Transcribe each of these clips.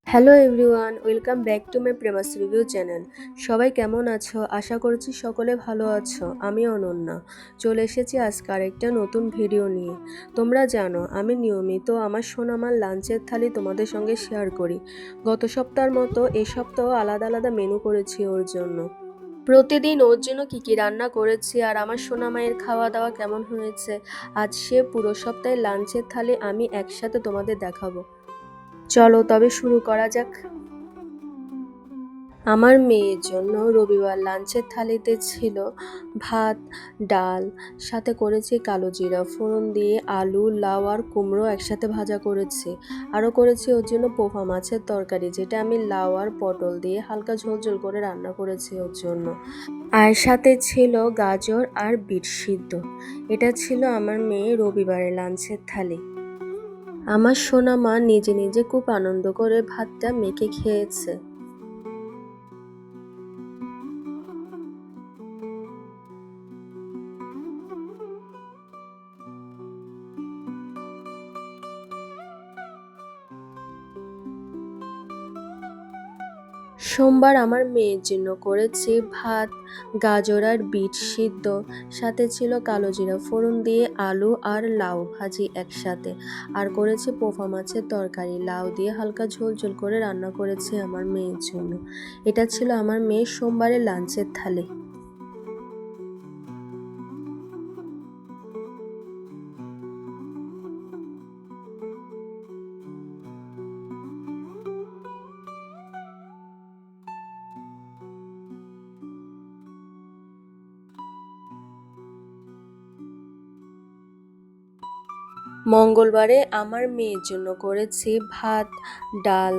Hello everyone, welcome back to my Premas review channel. সবাই কেমন আছো? আশা করছি সকলে ভালো আছো। আমি অনন্যা চলে এসেছি আজকে আরেকটা নতুন ভিডিও নিয়ে। তোমরা জানো আমি নিয়মিত আমার সোনামার লাঞ্চের থালি তোমাদের সঙ্গে শেয়ার করি। গত সপ্তাহের মতো এ সপ্তাহ আলাদা আলাদা মেনু করেছি ওর জন্য। প্রতিদিন ওর জন্য কী রান্না করেছি আর আমার সোনামায়ের খাওয়া দাওয়া কেমন হয়েছে, আজ সে পুরো সপ্তাহের লাঞ্চের থালি আমি একসাথে তোমাদের দেখাবো। চলো তবে শুরু করা যাক। আমার মেয়ের জন্য রবিবার লাঞ্চের থালিতে ছিল ভাত, ডাল, সাথে করেছি কালো জিরা ফোড়ন দিয়ে আলু, লাউ আর কুমড়ো একসাথে ভাজা করেছি। আরও করেছি ওর জন্য পোহা মাছের তরকারি, যেটা আমি লাউ আর পটল দিয়ে হালকা ঝোল ঝোল করে রান্না করেছি ওর জন্য। আর সাথে ছিল গাজর আর বিট সিদ্ধ। এটা ছিল আমার মেয়ে রবিবারের লাঞ্চের থালি। আমার সোনা মা নিজে নিজে খুব আনন্দ করে ভাতটা মেখে খেয়েছে। সোমবার আমার মেয়ের জন্য করেছি ভাত, গাজর আর বিট সিদ্ধ, সাথে ছিল কালো জিরা ফোড়ন দিয়ে আলু আর লাউ ভাজি একসাথে। আর করেছি পোফা মাছের তরকারি, লাউ দিয়ে হালকা ঝোল ঝোল করে রান্না করেছি আমার মেয়ের জন্য। এটা ছিল আমার মেয়ের সোমবারের লাঞ্চের থালি। মঙ্গলবারে আমার মেয়ের জন্য করেছি ভাত, ডাল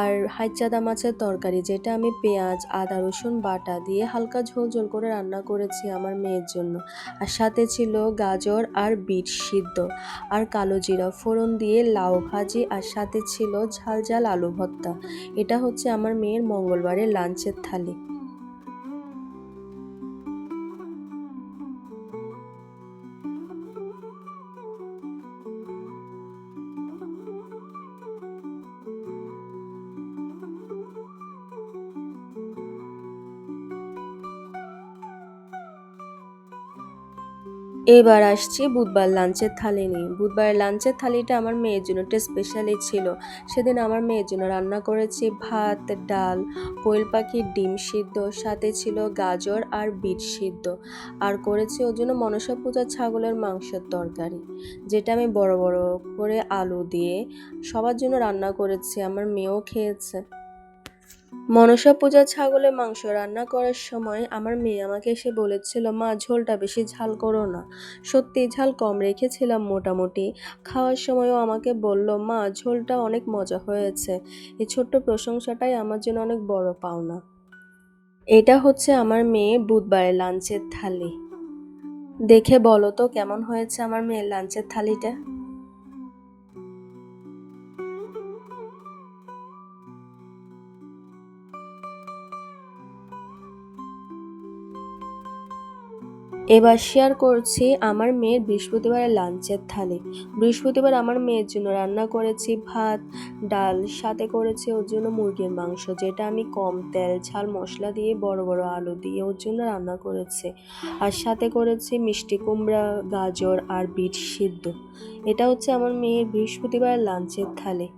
আর হাইচাদা মাছের তরকারি, যেটা আমি পেঁয়াজ, আদা, রসুন বাটা দিয়ে হালকা ঝোল ঝোল করে রান্না করেছি আমার মেয়ের জন্য। আর সাথে ছিল গাজর আর বিট সিদ্ধ আর কালো জিরা ফোড়ন দিয়ে লাউ ভাজি, আর সাথে ছিল ঝাল ঝাল আলু ভর্তা। এটা হচ্ছে আমার মেয়ের মঙ্গলবারের লাঞ্চের থালি। এবার আসছি বুধবার লাঞ্চের থালি নিয়ে। বুধবারের লাঞ্চের থালিটা আমার মেয়ের জন্য একটা স্পেশালি ছিল। সেদিন আমার মেয়ের জন্য রান্না করেছি ভাত, ডাল, কোয়েল পাখির ডিম সিদ্ধ, সাথে ছিল গাজর আর বিট সিদ্ধ। আর করেছি ওর জন্য মনসা পূজার ছাগলের মাংসের তরকারি, যেটা আমি বড় বড় করে আলু দিয়ে সবার জন্য রান্না করেছি, আমার মেয়েও খেয়েছে। মনসা পূজার ছাগলের মাংস রান্না করার সময় আমার মেয়ে আমাকে এসে বলেছিল, মা ঝোলটা বেশি ঝাল করো না। সত্যি ঝাল কম রেখেছিলাম মোটামুটি। খাওয়ার সময়ও আমাকে বলল, মা ঝোলটা অনেক মজা হয়েছে। এই ছোট্ট প্রশংসাটাই আমার জন্য অনেক বড় পাওনা। এটা হচ্ছে আমার মেয়ে বুধবারের লাঞ্চের থালি। দেখে বলো তো কেমন হয়েছে আমার মেয়ের লাঞ্চের থালিটা। এবার শেয়ার করছি আমার মেয়ের বৃহস্পতিবারের লাঞ্চের থালি। বৃহস্পতিবার আমার মেয়ের জন্য রান্না করেছি ভাত, ডাল, সাথে করেছি ওর জন্য মুরগির মাংস, যেটা আমি কম তেল ঝাল মশলা দিয়ে বড় বড় আলু দিয়ে ওর জন্য রান্না করেছি। আর সাথে করেছি মিষ্টি কুমড়া, গাজর আর বিট সিদ্ধ। এটা হচ্ছে আমার মেয়ের বৃহস্পতিবারের লাঞ্চের থালি।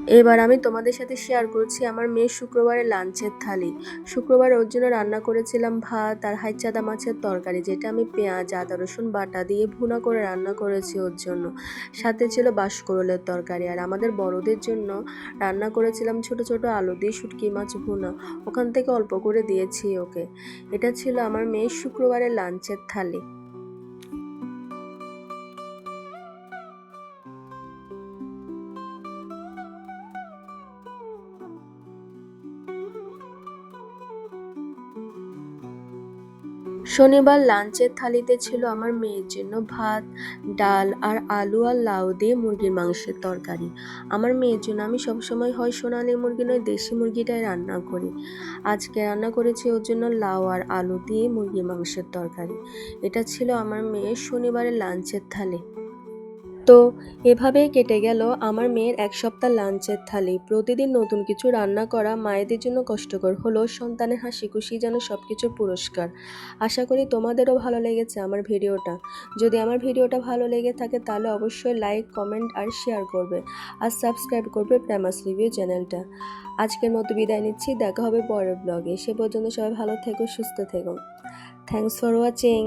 এবার আমি তোমাদের সাথে শেয়ার করছি আমার মেয়ের শুক্রবারের লাঞ্চের থালি। শুক্রবার ওর জন্য রান্না করেছিলাম ভাত আর হাইচাদা মাছের তরকারি, যেটা আমি পেঁয়াজ আদা রসুন বাটা দিয়ে ভুনা করে রান্না করেছি ওর জন্য। সাথে ছিল বাঁশকুড়োলের তরকারি, আর আমাদের বড়দের জন্য রান্না করেছিলাম ছোট ছোট আলু দিয়ে শুটকি মাছ ভুনা। ওখান থেকে অল্প করে দিয়েছি ওকে। এটা ছিল আমার মেয়ের শুক্রবারের লাঞ্চের থালি। শনিবার লাঞ্চের থালিতে ছিল আমার মেয়ের জন্য ভাত, ডাল আর আলু আর লাউ দিয়ে মুরগির মাংসের তরকারি। আমার মেয়ের জন্য আমি সবসময় হয় সোনালী মুরগি নয় দেশি মুরগিটাই রান্না করি। আজকে রান্না করেছি ওর জন্য লাউ আর আলু দিয়ে মুরগির মাংসের তরকারি। এটা ছিল আমার মেয়ের শনিবারের লাঞ্চের থালি। তো এভাবেই কেটে গেল আমার মেয়ের এক সপ্তাহ লাঞ্চের থালি। প্রতিদিন নতুন কিছু রান্না করা মায়েদের জন্য কষ্টকর হলেও সন্তানের হাসি খুশি যেন সব কিছুর পুরস্কার। আশা করি তোমাদেরও ভালো লেগেছে আমার ভিডিওটা। যদি আমার ভিডিওটা ভালো লেগে থাকে তাহলে অবশ্যই লাইক কমেন্ট আর শেয়ার করবে, আর সাবস্ক্রাইব করবে প্রেমাস রিভিউ চ্যানেলটা। আজকের মতো বিদায় নিচ্ছি, দেখা হবে পরের ব্লগে। সে পর্যন্ত সবাই ভালো থেকো, সুস্থ থেকো। Thanks for watching.